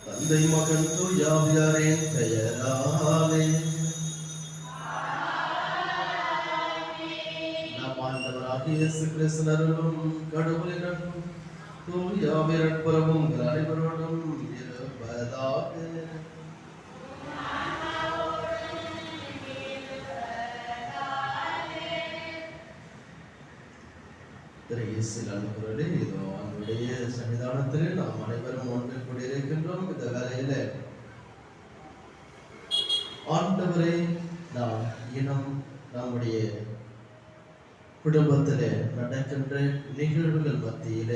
தந்தை மகன் தூயாவியாரின் பெயராலே நம் ஆண்டவராகிய இயேசு கிறிஸ்து அருளும் கடவுளின் அன்பும் தூயாவின் நட்புறவும் உங்கள் அனைவரோடும் இருப்பதாக. அன்புகளே, இதோ அவருடைய சன்னிதானத்திலே நாம் அனைவரும் ஒன்று கூடியிருக்கின்றோம். இந்த வேளையில ஆண்டவரை நாம் இனம் நம்முடைய குடும்பத்திலே நடக்கின்ற நிகழ்வுகள் மத்தியில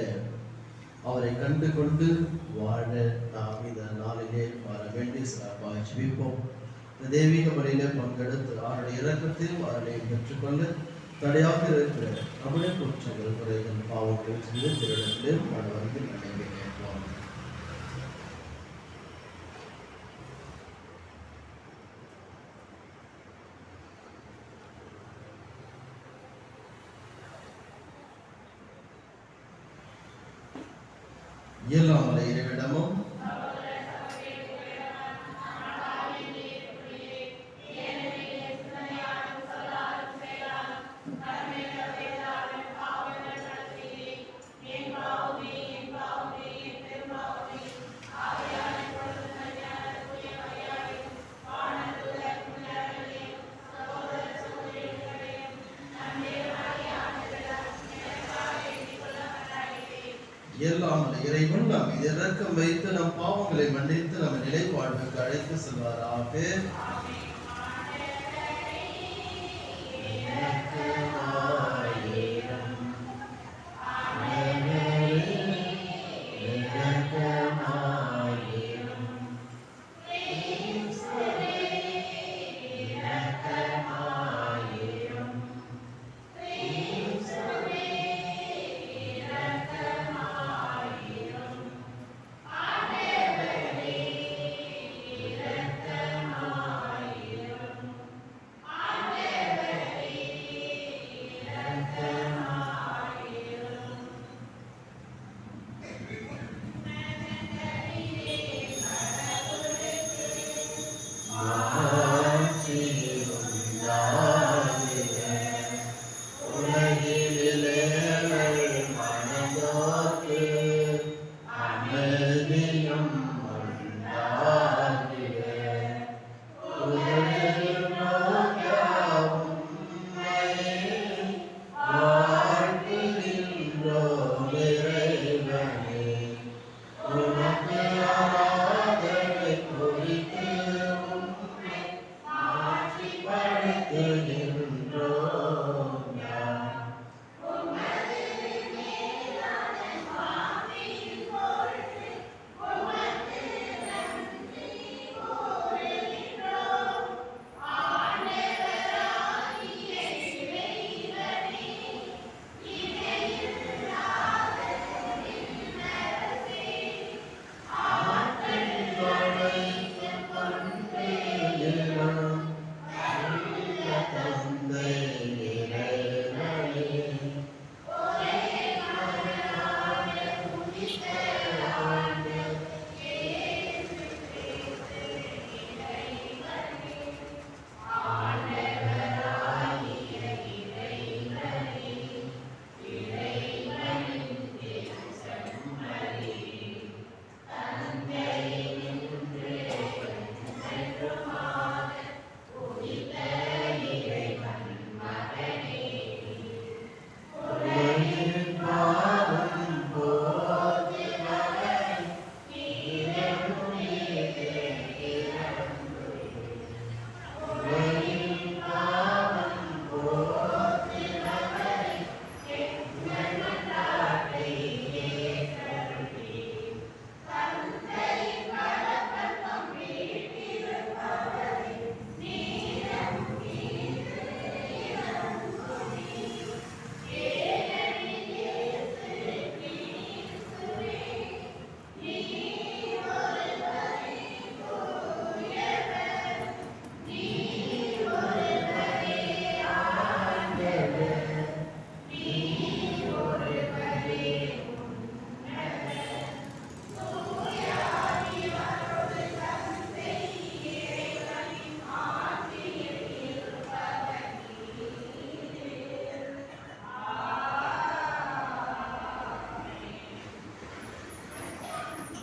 அவரை கண்டு கொண்டு வாழ நாம் இந்த நாளிலே வர வேண்டி சிறப்பாக ஜெபிப்போம். இந்த தெய்வீக முறையில பங்கெடுத்து அவருடைய இரக்கத்தையும் அவரை பெற்றுக்கொள்ள தடையாக இருக்கிற நம்முடைய குற்றங்கள் குறைகள் பாவங்கள் செய்து திருடத்திலே வாழ்வதற்கு நன்மை கேட்போம். இயலாமலை இறைவிடமும் இயலாமல் இறைவன் நாம் இரக்கம் வைத்து நம் பாவங்களை மன்னித்து நம்ம நிலை வாழ்வுக்கு அழைத்து செல்வாராக.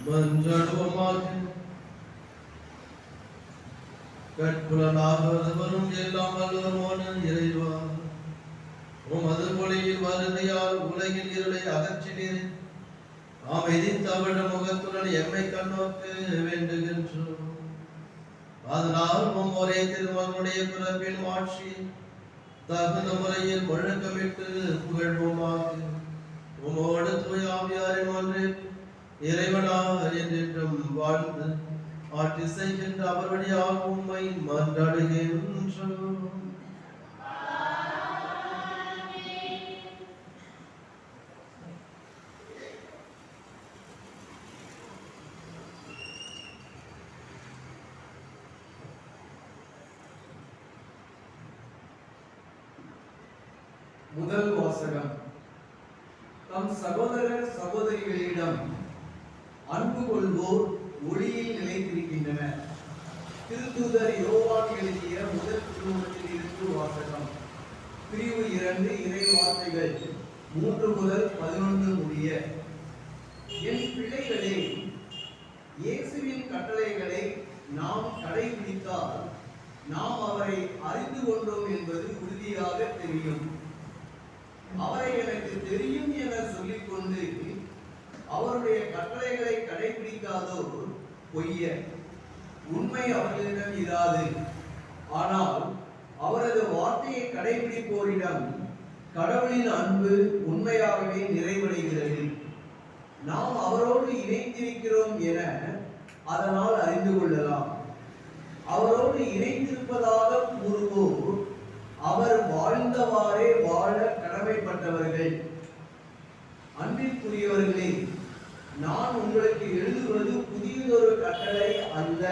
மன்றாடுவோமாக. கற்புலனாகவரும் எல்லாம் வல்லவருமான இறைவா, உமது மொழியில் வருகையால் உலகில் இருளை அகற்றினீர். அமைதி தமிழ முகத்துடன் எம்மை கண்ணோக்க வேண்டுகின்றோம். அதனால் ஒரே திருமகனுடைய பிறப்பின் ஆட்சி தகுந்த முறையில் முழக்கமிட்டு புகழ்வோமாக. உமோடு தூய ஆவியாரின் ஒன்று இறைவனாக என்றென்றும் வாழ்ந்து ஆட்சி செய்கின்ற அவர் வழியாக உம்மை மன்றாடுகின்றோம். முதல் வாசகம். தம் சகோதரர் சகோதரிகளிடம் அன்பு கொள்வோர் ஒளியில் நிலைத்திருக்கின்றனர். திருத்தூதர் யோவான் எழுதிய முதல் திருமுகத்தில் இருந்து வாசகம். பிரிவு 2 இறை வார்த்தைகள் 3 முதல் 11 முடிய. என் பிள்ளைகளே, இயேசுவின் கட்டளைகளை நாம் கடைபிடித்தால் நாம் அவரை அறிந்து கொண்டோம் என்பது உறுதியாக தெரியும். அவரை எனக்கு தெரியும் என சொல்லிக்கொண்டு அவருடைய கட்டளைகளை கடைபிடிக்காதோர் பொய்யர். உண்மை அவர்களிடம் இராது. ஆனால் அவரது வார்த்தையை கடைபிடிப்போரிடம் கடவுளின் அன்பு உண்மையாகவே நிறைவடைகிறது. நாம் அவரோடு இணைந்திருக்கிறோம் என அதனால் அறிந்து கொள்ளலாம். அவரோடு இணைந்திருப்பதாக கூறுவோர் அவர் வாழ்ந்தவாறே வாழ கடமைப்பட்டவர்கள். அன்பிற்குரியவர்களே, நான் உங்களுக்கு எழுதுவது புதியதொரு கட்டளை அல்ல.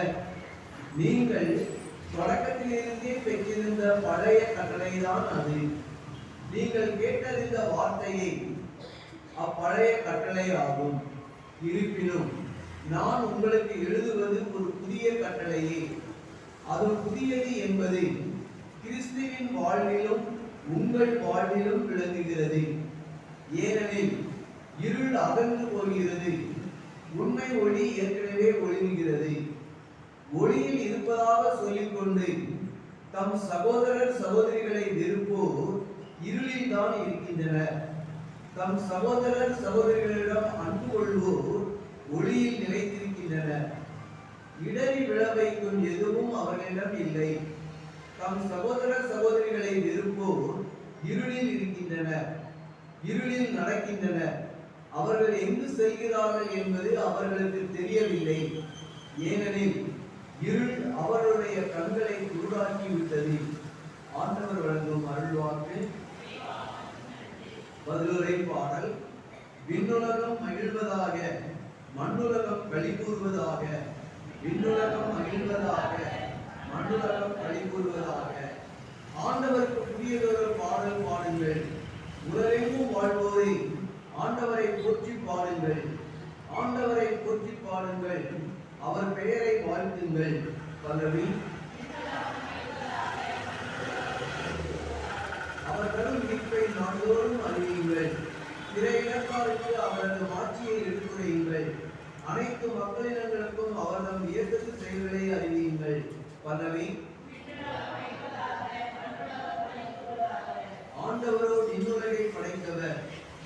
நீங்கள் தொடக்கத்திலிருந்தே பெற்றிருந்த பழைய கட்டளைதான் அது. நீங்கள் கேட்டறிந்த வார்த்தையை அப்பழைய கட்டளை ஆகும். இருப்பினும் நான் உங்களுக்கு எழுதுவது ஒரு புதிய கட்டளையே. அது புதியது என்பது கிறிஸ்துவின் வாழ்விலும் உங்கள் வாழ்விலும் விளங்குகிறது. ஏனெனில் இருள் அகன்று போகிறது, உண்மை ஒளி ஏற்கனவே ஒளிர்கிறது. ஒளியில் இருப்பதாக சொல்லிக்கொண்டு தம் சகோதரர் சகோதரிகளை வெறுப்போர் இருளில் தான் இருக்கின்றனர். தம் சகோதரர் சகோதரிகளிடம் அன்பு கொள்வோர் ஒளியில் நிலைத்திருக்கின்றனர். இடறி விழ வைக்கும் எதுவும் அவர்களிடம் இல்லை. தம் சகோதர சகோதரிகளை வெறுப்போர் இருளில் இருக்கின்றனர், இருளில் நடக்கின்றனர். அவர்கள் எங்கு செல்கிறார்கள் என்பது அவர்களுக்கு தெரியவில்லை. ஏனெனில் இருள் அவர்களுடைய கண்களை குருடாக்கி விட்டது. ஆண்டவர் வழங்கும் அருள்வாக்கு. பதிலுரை பாடல். விண்ணுலகம் மகிழ்வதாக, மண்ணுலகம் களி கூறுவதாக. விண்ணுலகம் மகிழ்வதாக, மண்ணுலகம் களி கூறுவதாக. ஆண்டவருக்கு புதியதொரு பாடல் பாடுங்கள். உலகெங்கும் வாழ்வோரை ஆண்டவரை போற்றி பாடுங்கள். ஆண்டவரை போற்றி பாடுங்கள். அவர் பெயரை வாழ்த்துங்கள். பல்லவி. அவர் தரும் மீட்பை நாள்தோறும் அறிவியுங்கள். பிற இனத்தாருக்கு அவரது மாட்சியை எடுத்துரையுங்கள். அனைத்து மக்களினங்களுக்கும் அவர்தம் இயக்கத்து செயல்களை அறிவியுங்கள். பல்லவி. ஆண்டவரோ இன்னுலகை படைத்தவர்.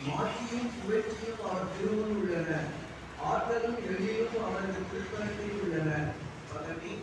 மாட்சியும் புகழ்ச்சியும் அவர் திருமுன் உள்ளன. ஆற்றலும் எளியும் அவரது திருப்பணத்தில் உள்ளன. பல்லவி.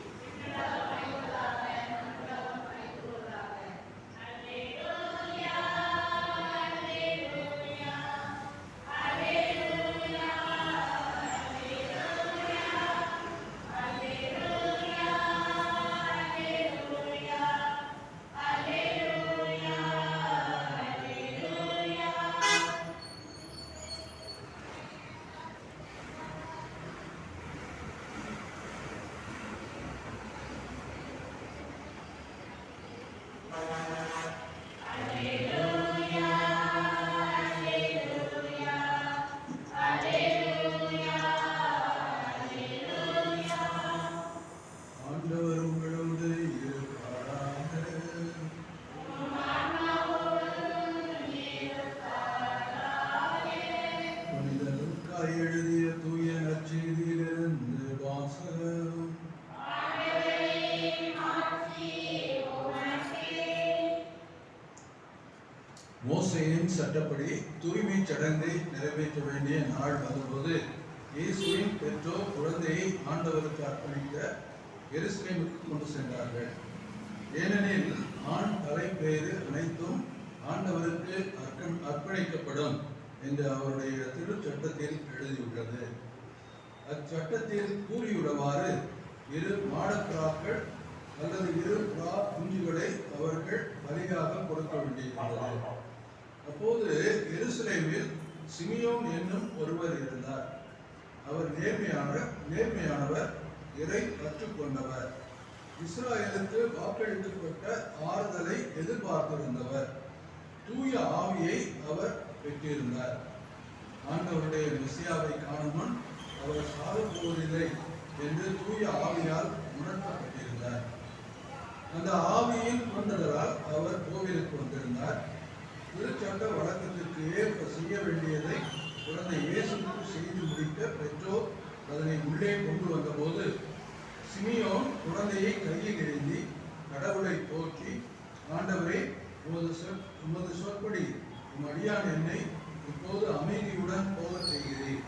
மோசேயின் சட்டப்படி தூய்மை சடங்கை நிறைவேற்ற வேண்டிய நாள் வந்தபோது இயேசுவின் பெற்றோர் குழந்தையை ஆண்டவருக்கு அர்ப்பணிக்க எருசலேமுக்கு கொண்டு சென்றார்கள். ஏனெனில் ஆண் தலைப்பேறு அனைத்தும் ஆண்டவருக்கு அர்ப்பணிக்கப்படும் என்று அவருடைய திருச்சட்டத்தில் எழுதியுள்ளது. அச்சட்டத்தில் கூறியுள்ளவாறு 2 மாடப்புறாக்கள் அல்லது 2 புறா குஞ்சுகளை அவர்கள் பலியாக கொடுக்க வேண்டியிருந்தது. அப்போது எருசலேமில் சிமியோன் என்னும் ஒருவர் இருந்தார். அவர் நேர்மையானவர், இறை கற்றுக்கொண்டவர், இஸ்ராயலுக்கு வாக்களிக்கப்பட்ட ஆறுதலை எதிர்பார்த்திருந்தவர். தூய ஆவியை அவர் பெற்றிருந்தார். ஆண்டவருடைய மெசியாவை காணும் முன் அவர் சாகப் போவதில்லை என்று தூய ஆவியால் உணர்த்தப்பட்டிருந்தார். அந்த ஆவியின் தூண்டுதலால் அவர் கோவிலுக்கு வந்திருந்தார். திருச்சட்ட வழக்கத்திற்கு ஏற்ப செய்ய வேண்டியதை குழந்தை இயேசுவுக்கு செய்து முடிக்க பெற்றோர் அதனை உள்ளே கொண்டு வந்தபோது சிமியோன் குழந்தையை கையில் ஏந்தி கடவுளை போற்றி, ஆண்டவரே, உமது சொற்படி உம் அடியான் என்னை இப்போது அமைதியுடன் போக செய்கிறேன்.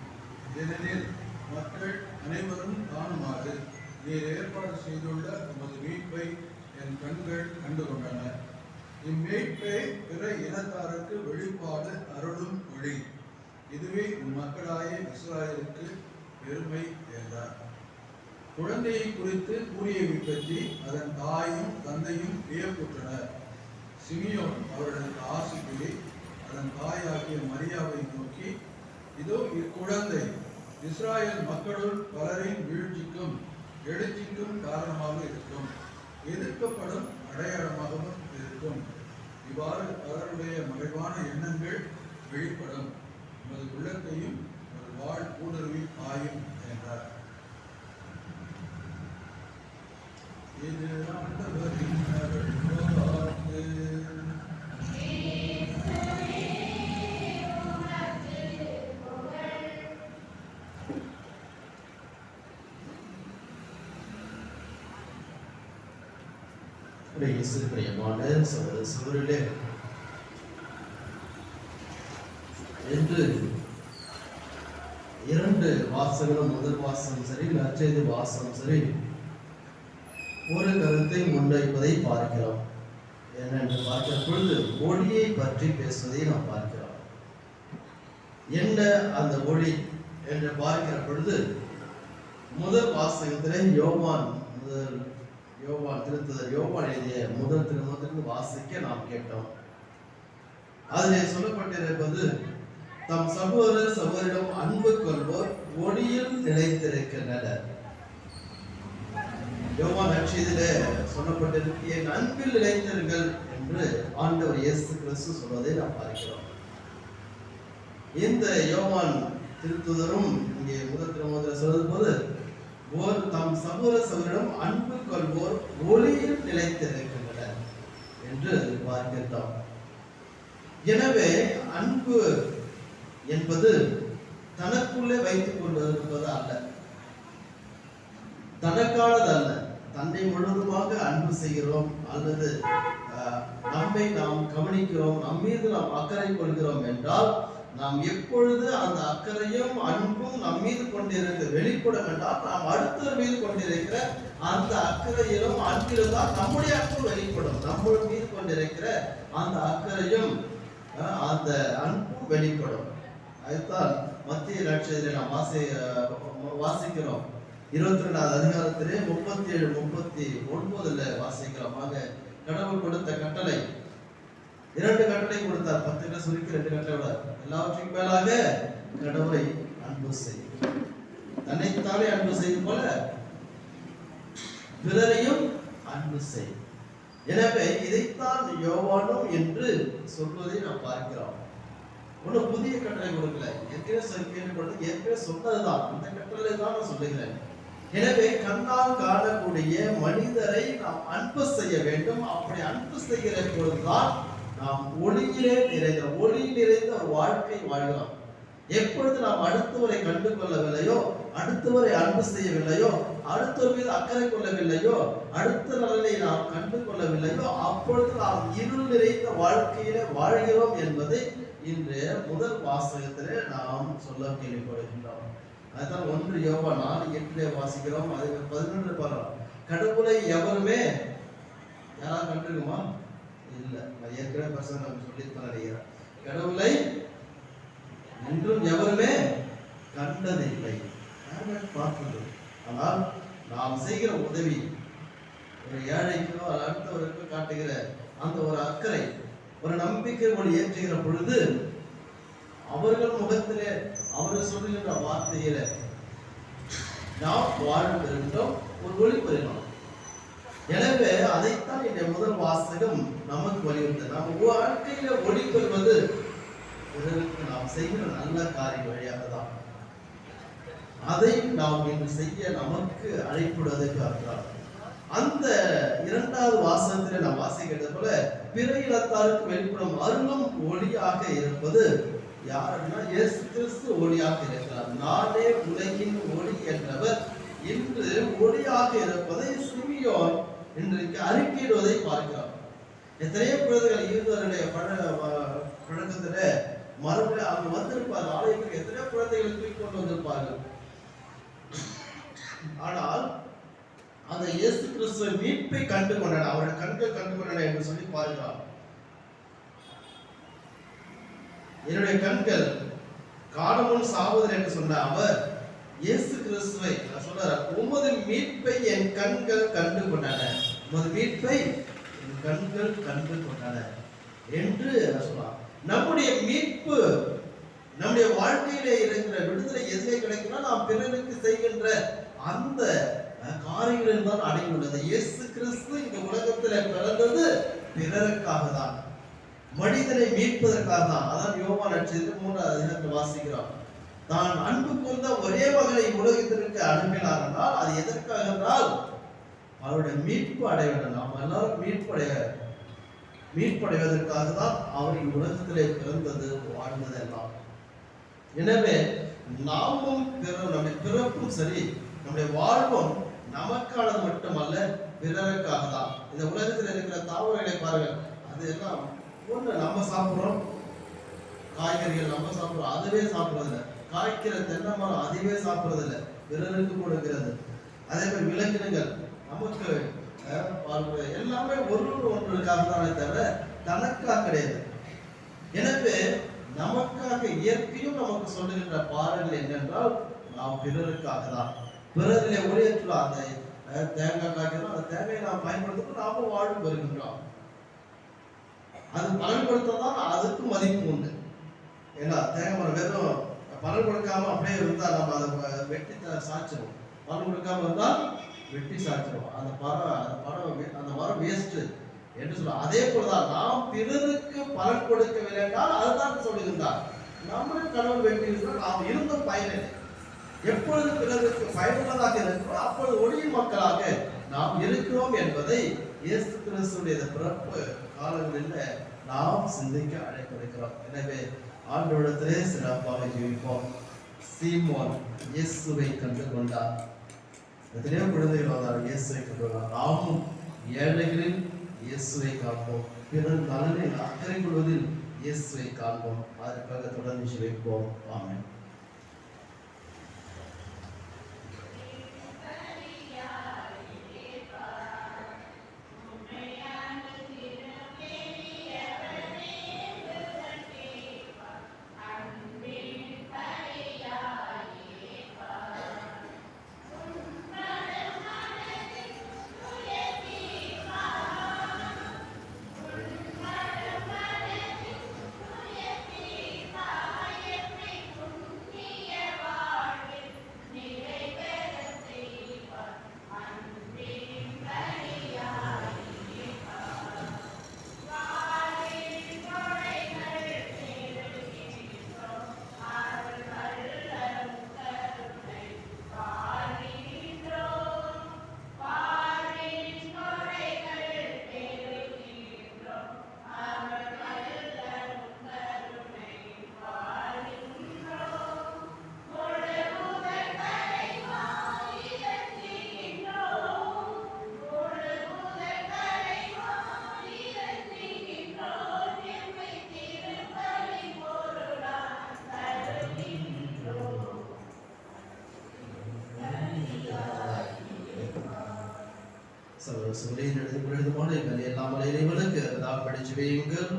ஏனெனில் மக்கள் அனைவரும் காணுமாறு நீர் ஏற்பாடு செய்துள்ள உமது மீட்பை என் கண்கள் கண்டுகொண்டன. இம்மீட்பை பிற இனத்தாருக்கு வெளிப்பாடு அருளும் ஒளி. இதுவே உன் மக்களாய இஸ்ராயலுக்கு பெருமை என்றார். குழந்தையை குறித்து கூறியவை பற்றி அதன் தாயும் தந்தையும் வியப்புற்றனர். சிமியோன் அவர்களுக்கு ஆசி கூறி அதன் தாயாகிய மரியாவை நோக்கி, இதோ இக்குழந்தை இஸ்ராயல் மக்களுள் பலரின் வீழ்ச்சிக்கும் எழுச்சிக்கும் காரணமாக இருக்கும், எதிர்க்கப்படும் அடையாளமாகவும் இருக்கும். இவ்வாறு பலருடைய மறைவான எண்ணங்கள் வெளிப்படும். உமது உள்ளத்தையும் ஒரு வாழ் ஊடுருவி பாயும் என்றார். இது ஆண்டவரின் அருள்வாக்கு. இயேசு பிரியமான சகோதர சகோதரிகளே, என்று 2 வாசகங்களும் முதல் வாசகம் சரி, நற்செய்தி வாசகம் சரி, ஒரு கருத்தை முன்வைப்பதை பார்க்கிறோம். என்னென்று பார்க்கிற பொழுது ஒளியை பற்றி பேசுவதை நாம் பார்க்கிறோம். என்ன அந்த ஒளி என்று பார்க்கிற பொழுது முதல் வாசகத்திலே யோவான் திருத்தூதர் யோவான் எழுதிய முதல் திருமுகத்திற்கு வாசிக்க நாம் கேட்டோம். அதிலே சொல்லப்பட்டிருப்பது, தம் சகோதர சகோதரிடம் அன்பு கொள்வோர் ஒளியில் நிலைத்திருக்கின்றனர். யோவான் நற்செய்தியிலே சொல்லப்பட்டிருக்கு, என் அன்பில் நிலைத்திருங்கள் என்று ஆண்டவர் இயேசு கிறிஸ்து சொல்வதை நாம் பார்க்கிறோம். இந்த யோவான் திருத்தூதரும் இங்கே முதல் திருமுகத்தில் சொல்வது போது, தம் சகோதர சகோதரிடம் அன்பு கொள்வோர் ஒளியில் நிலைத்திருக்கின்றனர் என்று பார்க்கிறோம். எனவே அன்பு என்பது தனக்குள்ளே வைத்துக் கொண்டிருப்பது அல்ல, தனக்கானது அல்ல. தன்னை முழுவதுமாக அன்பு செய்கிறோம் அல்லது நம்மை நாம் கவனிக்கிறோம், நம் மீது நாம் அக்கறை கொள்கிறோம் என்றால், நாம் எப்பொழுது அந்த அக்கறையும் அன்பும் நம் மீது கொண்டிருக்க வெளிப்படும் என்றால், நாம் அடுத்தவர் மீது கொண்டிருக்கிற அந்த அக்கறையிலும் அன்பிலும் தான் நம்முடைய அன்பு வெளிப்படும். நம்ம மீது கொண்டிருக்கிற அந்த அக்கறையும் அந்த அன்பும் வெளிப்படும். அதுதான் மத்திய நற்செய்தியிலே நாம் வாசிக்கிறோம். 22வது அதிகாரத்திலே 37-39 வாசிக்கிறோம். கடவுள் கொடுத்த கட்டளை, 2 கட்டளை கொடுத்தார். 10 சுருக்கி 2 கட்டளை விட, எல்லாவற்றையும் மேலாக கடவுளை அன்பு செய், தன்னைத்தானே அன்பு செய்யும் போல பிறரையும் அன்பு செய். எனவே இதைத்தான் யோவானும் என்று சொல்வதை நாம் பார்க்கிறோம். ஒன்றும் புதிய கட்டளை கொடுக்கல, ஏற்கனவே சொன்னதுதான். அந்த கட்டளை தான் நான் சொல்லுகிறேன். எனவே கண்ணால் காணக்கூடிய மனிதரை நாம் அன்பு செய்ய வேண்டும். அப்படி அன்பு செய்கிற பொழுதுதான் நாம் ஒளி நிறைந்த ஒரு வாழ்க்கை வாழ்கிறோம். எப்பொழுது நாம் அடுத்தவரை கண்டு கொள்ளவில்லையோ, அடுத்தவரை அன்பு செய்யவில்லையோ, அடுத்தவர் மீது அக்கறை கொள்ளவில்லையோ, அடுத்த நலனை நாம் கண்டு கொள்ளவில்லையோ, அப்பொழுது நாம் இருள் நிறைந்த வாழ்க்கையில வாழ்கிறோம் என்பதை இன்றைய முதல் வாசகத்திலே நாம் சொல்ல கேள்விப்படுகின்றோம். அதுதான் 1 யோவான் 4:8 வாசிக்கிறோம். அது 11 பாருங்க. கடவுளை எவருமே யாராவது கண்டிருக்குமா? இல்ல. நான் ஏற்கனவே பர்சன் நம்ம சொல்லியிருப்பேன் நினைக்கிறேன். கடவுளை இன்றும் எவருமே கண்டதில்லை, பார்த்தது. ஆனால் நாம் செய்கிற உதவி, ஒரு ஏழைக்கோ அடுத்தவருக்கோ காட்டுகிற அந்த ஒரு அக்கறை, ஒரு நம்பிக்கை ஒளி ஏற்றுகிற பொழுது அவர்கள் முகத்திலே அவர் சொல்லுகின்ற வார்த்தையில நாம் வாழ்ந்திருந்தோம், ஒரு ஒளி பெறலாம். எனவே அதைத்தான் இந்த முதல் வாசகம் நமக்கு வலியுறுத்த. நம்ம வாழ்க்கையில ஒளி பெறுவது பிறருக்கு நாம் செய்கிற நல்ல காரியம் வழியாக தான். அதை நாம் இன்று செய்ய நமக்கு அழைப்புடுவதை பார்க்கலாம். அந்த 2வது வாசகத்தில் நாம் வாசிக்கிறது போல பிற இனத்தாருக்கு வெளிப்படும் அருளும் ஒளியாக இருப்பது யார் அப்படின்னா இயேசு கிறிஸ்து ஒளியாக இருக்கிறார். நானே உலகின் ஒளி என்றவர் இன்று ஒளியாக இருப்பதை சிமியோன் இன்றைக்கு அறிக்கையிடுவதை பார்க்கிறோம். எத்தனையோ குழந்தைகள் யூதருடைய பழக்கத்துல மறுபடியும் அவங்க வந்திருப்பார், ஆலயத்துக்கு எத்தனையோ குழந்தைகளை தூக்கி கொண்டு வந்திருப்பார்கள். ஆனால் அந்த இயேசு கிறிஸ்துவ மீட்பை கண்டு கொண்டன, அவருடைய கண்கள் கண்டு கொண்டன என்று சொல்லி பார்க்கிறார். என்னுடைய கண்கள் காணமுன் சாவதர் என்று சொன்ன அவர் இயேசு கிறிஸ்துவை சொல்றார், உமது மீட்பை என் கண்கள் கண்டு கொண்டன, உமது மீட்பை என் கண்கள் கண்டு கொண்டன என்று சொல்றார். நம்முடைய மீட்பு, நம்முடைய வாழ்க்கையிலே இருக்கிற விடுதலை எதிலே கிடைக்கும்னா நாம் பிறருக்கு செய்கின்ற அந்த காரியங்களில் தான் அடங்கியுள்ளது. இயேசு கிறிஸ்து இந்த உலகத்திலே பிறந்தது பிறருக்காக தான், மனிதனை மீட்பதற்காக தான். அதான் யோவான் நற்செய்தியில் 3வது அதிகாரத்தில் வாசிக்கிறோம். தான் அன்பு கூர்ந்த ஒரே மகனை உலகத்திற்கு அனுப்பினார் என்றால் அது எதற்காக என்றால் அவருடைய மீட்பு அடைய வேண்டும். நாம் எல்லாரும் மீட்படைவதற்காக தான் அவர் உலகத்திலே பிறந்தது, வாழ்ந்தது எல்லாம். எனவே நாமும் நம்முடைய பிறப்பும் சரி, நம்முடைய வாழ்வும் நமக்கானது மட்டுமல்ல, பிறருக்காக தான். இந்த உலகத்தில் இருக்கிற தாவரங்களை பாருங்கள், அது எல்லாம் ஒன்று நம்ம சாப்பிட்றோம், காய்கறிகள் நம்ம சாப்பிட்றோம், அதுவே சாப்பிட்றதில்லை. காய்க்கிற தென்னை மரம் அதுவே சாப்பிட்றதில்லை, பிறருக்கு கொடுக்கிறது. அதே மாதிரி விலங்கினங்கள் நமக்கு எல்லாமே ஒன்றுக்காக தானே தவிர தனக்காக கிடையாது. எனவே நமக்காக இயற்கையும் நமக்கு சொல்லுகின்ற பாடல்கள் என்னென்றால் நாம் பிறருக்காக தான். பிறரிலே ஒரேற்றுள்ள அந்த தேங்காய் காய்க்கிறோம், அந்த தேங்காயை நாம் பயன்படுத்த நாம வாழ்வு பெறுகின்றோம். அது பலன் கொடுத்ததான் அதுக்கு மதிப்பு உண்டு. ஏன்னா தேங்காய் மரம் வெறும் பலன் கொடுக்காம அப்படியே இருந்தா நம்ம அதை வெட்டி சாய்ச்சிடும். பலன் கொடுக்காம இருந்தால் வெட்டி சாய்ச்சிடும். அந்த மரம் வேஸ்ட் என்று சொல்ல. அதே போலதான் நாம் பிறருக்கு பலன் கொடுக்கவில்லை என்றால் அதுதான் சொல்லுகின்றார். நம்முடைய கடவுள் வெட்டி இருந்தால் நாம் இருந்த பயனில்லை. எப்பொழுது பிறருக்கு பயனுள்ளதாக இருக்கிறோம் அப்பொழுது ஒளியின் மக்களாக நாம் இருக்கிறோம் என்பதை இயேசு கிறிஸ்துடைய பிறப்பு காலங்களில் நாம் சிந்திக்க அழைத்திருக்கிறோம். எனவே ஆண்டவரிடத்திலே சிறப்பாக ஜெபிப்போம். சீமோன் இயேசுவை கண்டு கொண்டார். எத்தனையோ குழந்தைகள் வந்தார், இயேசுவை கண்டு கொண்டார். நாமும் ஏழைகளில் இயேசுவை காண்போம், பிறர் நலனில் அக்கறை கொள்வதில் இயேசுவை காண்போம். அதற்காக தொடர்ந்து ஜெபிப்போம். ஆமென். சூரியன் எழுதுமான எங்கள் எல்லா மலையிலைகளுக்கு அதாக படிச்சு வையுங்கள்.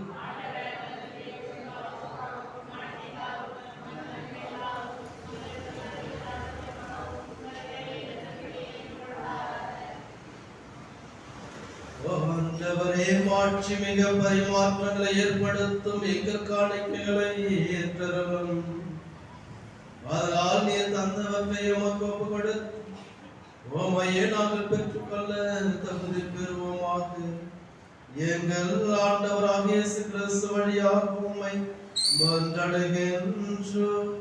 ஆண்டவரே, மாட்சி மிக பரிமாற்றங்களை ஏற்படுத்தும் எங்கள் காணிக்கைகளை ஏற்றரும். அதனால் நீர் தந்தவற்றை எமக்கு ஒப்பு கொடுத்து உம்மையே நாங்கள் பெற்றுக்கொள்ள தகுதி பெறுவோமாக. எங்கள் ஆண்டவராகிய இயேசு கிறிஸ்து வழியாக உம்மை மன்றாடுகின்றோம்.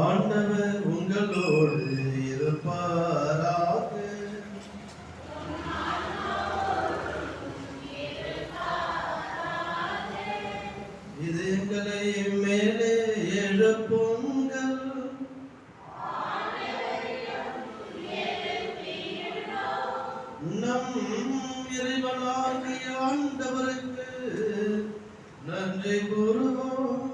ஆண்டவர் உங்களோடு இருப்பாராக. இது எங்களை மேலே எழுப்புங்கள். நம் இறைவனாகிய ஆண்டவருக்கு நன்றி கூறுவோம்.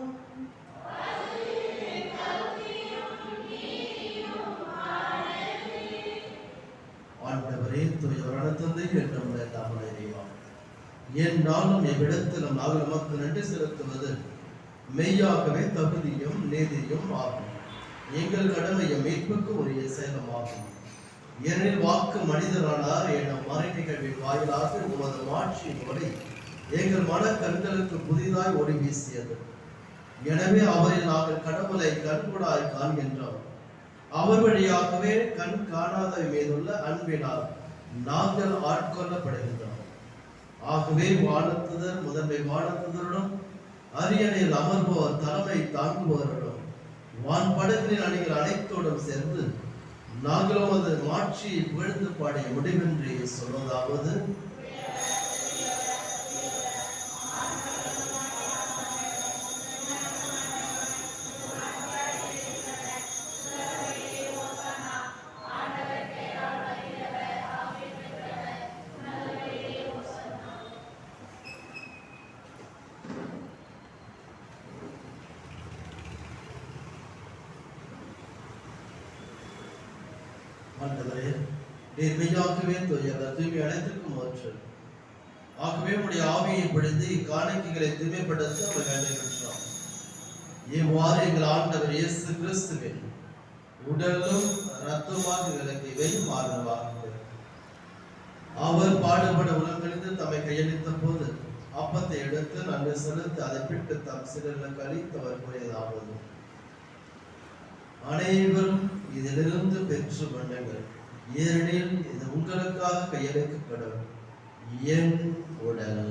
ஆண்டவரே, தூயவரான தந்தை என்றும் தாமரை தெய்வம், என்னாலும் எவ்விடத்திலும் நாங்கள் நமக்கு நன்றி செலுத்துவது மெய்யாகவே தகுதியும் நீதியும் ஆகும். எங்கள் கடமையை மீட்புக்கு உரிய செயலமாகும். ஏனெனில் வாக்கு மனிதரானார் எனும் மறை நிகழ்வின் வாயிலாக உமது மாட்சியின் ஒளி எங்கள் மன கண்களுக்கு புதிதாய் ஒளி வீசியது. எனவே அவரில் நாங்கள் கடவுளை கண்கூடாய் காண்கின்றோம். அவர் வழியாகவே கண் காணாதவை மீதுள்ள அன்பினால் நாங்கள் ஆட்கொள்ளப்படுகின்றோம். ஆகவே வானத்துதர் முதன்மை வானத்துதருடன் அரியணையில் அமர்வோர் தலைமை தாங்குவோருடன் வான்படங்களின் அணிகள் அனைத்தோடும் சேர்ந்து நாங்களும் அது மாட்சியை புகழ்ந்து பாடிய முடிவின்றி சொல்வதாவது: ஆண்டவரே, நீர் மெய்யாகவே தூயவர், தூய்மை அனைத்திற்கும் மாற்று. ஆகவே உடைய ஆவியை பொழிந்து இக்காணிக்கைகளை தூய்மைப்படுத்த அவர் வேண்டுகின்றோம். இவ்வாறு எங்கள் ஆண்டவர் இயேசு கிறிஸ்துவின் உடலும் இரத்தமாக எங்களுக்கு இவை மாறுவாங்க. அவர் பாடுபட உலகழிந்து தம்மை கையளித்த போது அப்பத்தை எடுத்து நன்கு செலுத்தி அதை பிட்டு தம் சிலருக்கு அளித்தவர் கூறியதாவது: அனைவரும் இதிலிருந்து பெற்று கொள்ளுங்கள், ஏனெனில் இது உங்களுக்காக கையளிக்கப்படும் என் உடல்.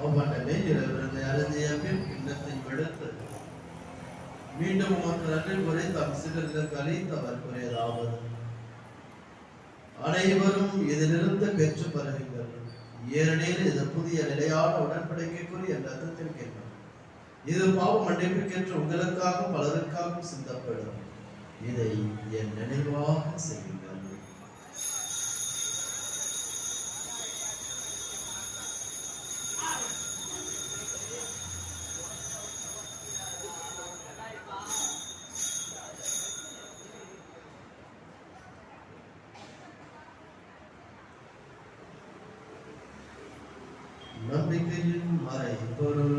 அவ்வண்ணமே இரவிருந்தை அருந்திய பின் கிண்ணத்தை எடுத்து மீண்டும் உமக்கு நன்றி கூறி தம் சிலருக்கு அளித்தவர் கூறியதாவது: அனைவரும் இதிலிருந்து பெற்று பருகுங்கள், ஏனெனில் இது புதிய நிலையான உடன்படிக்கைக்குரிய என் ரத்தத்தின் கிண்ணம். இது பாவ மன்னிப்புக்கென்று உங்களுக்காக பலருக்காகவும் சிந்தப்படும். இதை என் நினைவாக செய்யுங்கள். நம்பிக்கையின் மறைபொருள்.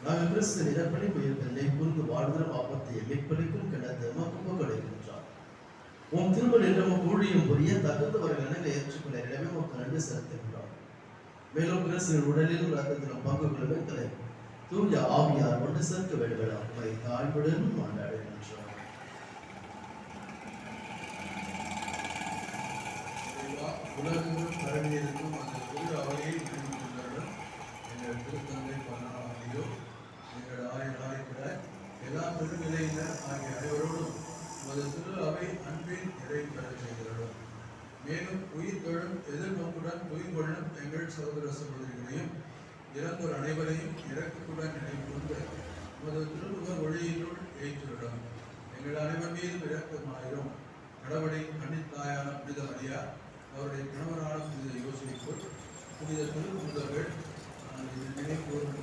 நாங்கள் கிறிஸ்து நிலப்படி உயிர்த்தலை புரிந்து வாழ்கிற ஆபத்தை மீட்பளிக்கும் கிடந்து எமக்கு கொடுக்கின்றார். உன் திருமணம் என்ற ஊழியம் புரிய தகுந்தவர்கள் என ஏற்றுக்கொள்ள எனவே உமக்கு நன்றி செலுத்துகின்றோம். மேலும் கிறிஸ்துவின் உடலிலும் ரத்தத்திலும் பங்கு கொள்ளும் எங்களை தூய ஆவியார் ஒன்று சேர்க்க வேண்டும் அப்பை தாழ்வுடன் கொண்டாடுகின்றோம். உலகெங்கும் பரவியிருக்கும் அந்த திரு அவையை நினைவுகொண்டாலும் எங்கள் திருத்தந்தை பலனாகியோ எங்கள் ஆயராய்கிற எல்லா பெருநிலையினர் ஆகிய அனைவரோடும் உமது திரு அவை அன்பின் இறை பெற செய்கிறோம். மேலும் உயிர் தொழும் எதிர்நோக்குடன் உயிர் கொள்ளும் எங்கள் சகோதர சகோதரிகளையும் இறந்தோர் அனைவரையும் இறக்கத்துடன் நினைவு கொண்டு உமது திருமுக ஒளியினுள் ஏற்றுவிடும். எங்கள் அனைவர் மீதும் இரக்கமாயிரும். கடவுளை கண்ணித்தாயான புனித மரியா, அவருடைய கணவரான புனித யோசிப்பு, புனித திருமுதல்கள் நினைப்போரும்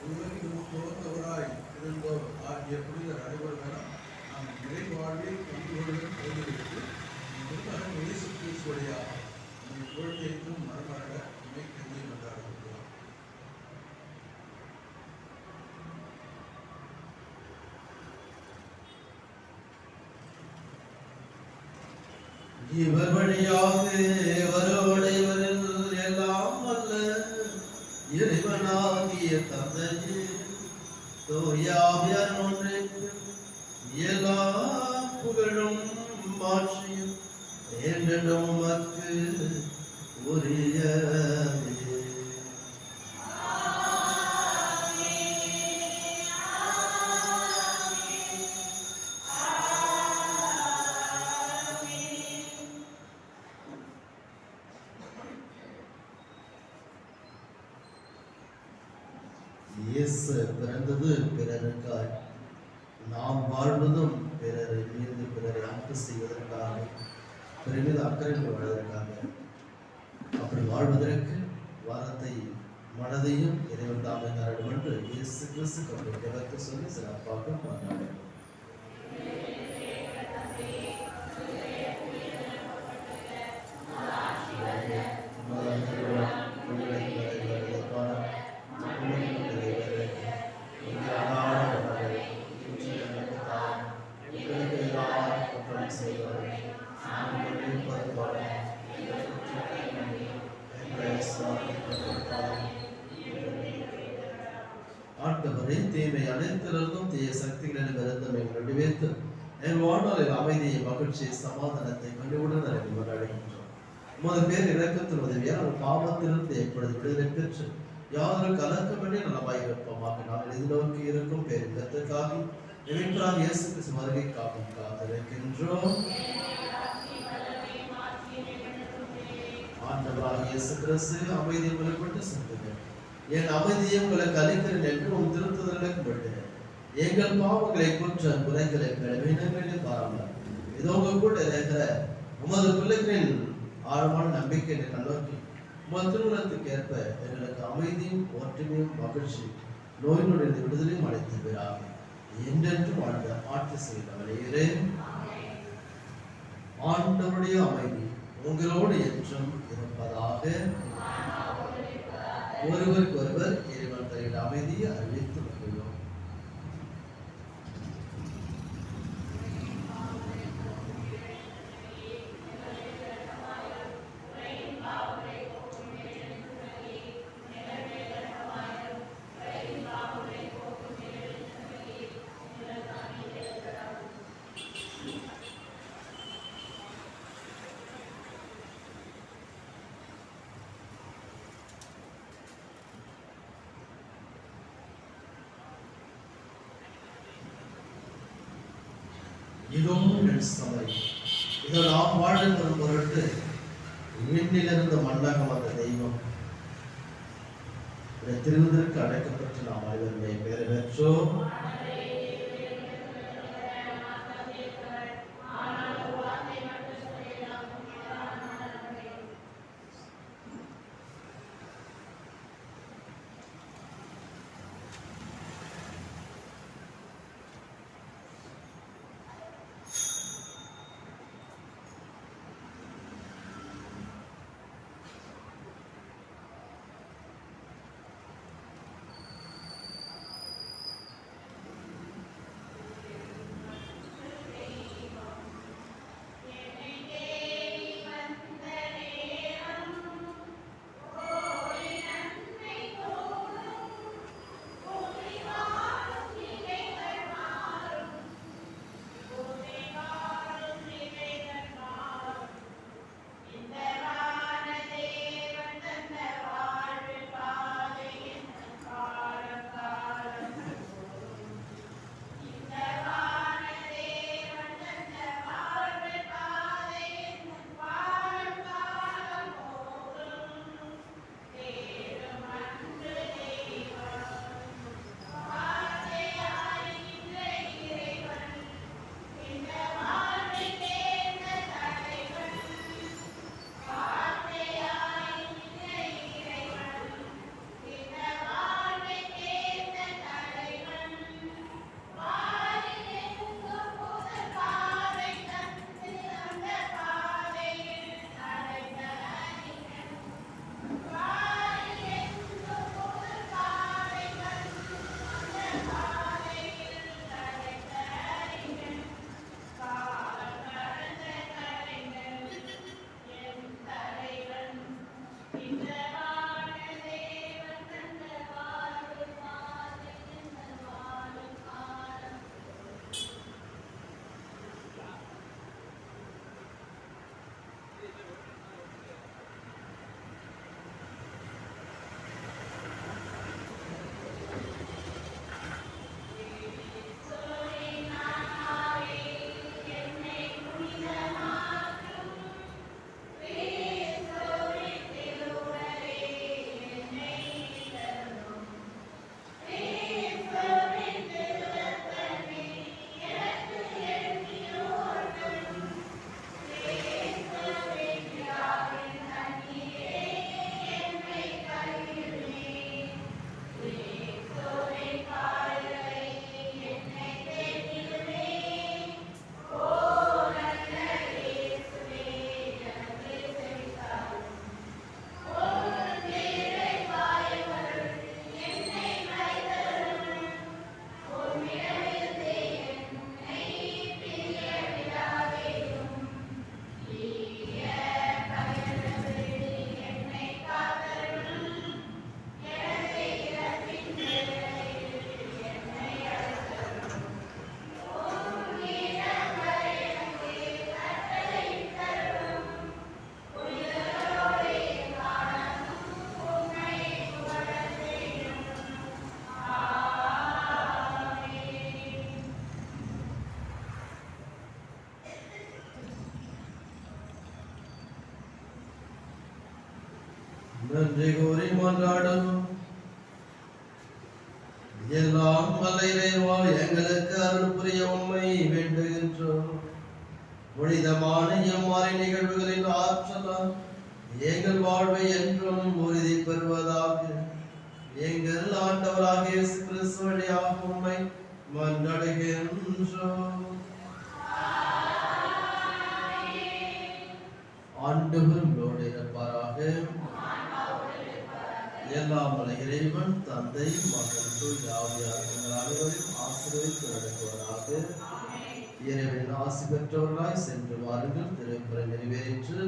உலகில் தோன்றவராய் இருந்தோர் ஆகிய புனிதர் அனைவர்களும் நாம் நிறைவாழ்வில் பங்குகளுடன் போதிவிட்டு முருகன் இயேசு கிறிஸ்துவடியா நம்மை தோல்வியைக்கும் மரமரக நம்மை கெஞ்சி கொண்டாடுகிறோம். இவர் வழியாக இவரோடு இவரில் எல்லாம் வல்ல இறைவனாகிய தந்தையே தூய ஆவியார் ஒன்றிற்கு எல்லா புகழும் மாட்சியும் என்றென்றும் உமக்கு உரியதே. இயேசு பிறந்தது பிறருக்காய், நாம் வாழ்வதும் பிறரை மீது பிறரை அன்பு செய்வதற்காக, பிறர் மீது அக்கறை வாழ்வதற்காக. அப்படி வாழ்வதற்கு வாரத்தை மனதையும் இறைவன் தாமே தரணும் என்று இயேசு கிறிஸ்து அவருடைய ஜெபத்தை சொல்லி சிறப்பாக கொண்டாடுகிறோம். ஆண்டவரே, தீமை அனைத்திலிருந்தும் தீய சக்திகளிடம் இருந்தும் எங்களை விடுவித்து என் வாழ்நாளில் அமைதியை, மகிழ்ச்சியை, சமாதானத்தை கண்டுவுடன் அறிந்து கொண்டாடுகின்றோம். உமது பேர் இரக்கத்தின் உதவியால் ஒரு பாவத்திலிருந்து எப்பொழுது விடுதலை பெற்று யாதொரு கலக்கமின்றி நலமாய் இருப்போமாக நாங்கள் எதிர்நோக்கி இருக்கும் பேரின்பத்திற்காக நினைப்பாக இயேசு கிறிஸ்து வருகைக்காக காத்திருக்கின்றோம். ஆண்டவராக இயேசு கிறிஸ்து அமைதியை உங்களுக்கு சென்றுங்க. என் அமைதியை உங்களுக்கு அளிக்கிறேன் என்று உன் திருத்துதலுக்கு விட்டேன். எங்கள் பாவங்களை குற்ற குறைகளை வினங்களை பாராமல் இதோ உங்க கூட இருக்கிற உமது பிள்ளைகளின் ஆழமான நம்பிக்கை கண்ணோக்கி உமது திருமணத்துக்கு ஏற்ப எங்களுக்கு அமைதியும் ஒற்றுமையும் மகிழ்ச்சி நோய் நொடிந்த விடுதலையும் அளித்து பெறாக என்றென்றும் வாழ்ந்த ஆட்சி செய்தவரையிலே. ஆண்டவருடைய அமைதி உங்களோடு என்றும் இருப்பதாக. ஒருவருக்கு ஒருவர் இறைவன் தருகிற அமைதியை அறிவித்து வருகிறோம். இதுவும் என் சபை, இதோ நாம் வாழ்கின்ற பொருட்டு விண்ணிலிருந்து மண்ணாக வந்த தெய்வம் திருவதற்கு அழைக்கப்பட்டு நாம் அனைவருமே பேர் பெற்றோம். நன்றி கூறி மன்றாடும். எல்லாம் வல்ல இறைவா, எங்களுக்கு அருள் புரிய உம்மை வேண்டுகின்றோம். புனிதமான எம்மாறை நிகழ்வுகளின் ஆற்றலாம் எங்கள் வாழ்வை என்றும் உறுதி பெறுவதாக. எங்கள் ஆண்டவராக இயேசு கிறிஸ்து வழியாக உம்மை மன்றாடுகின்றோம். ஆண்டவர் உங்களோடு இருப்பாராக. எல்லாம் வல்ல இறைவன் தந்தை, மகன், தூய ஆவியார் உங்கள் அனைவரையும் ஆசீர்வதித்து நடத்துவதாக. இறைவனின் ஆசி பெற்றவர்களாய் சென்று வாருங்கள். திருப்பலி நிறைவேறிற்று.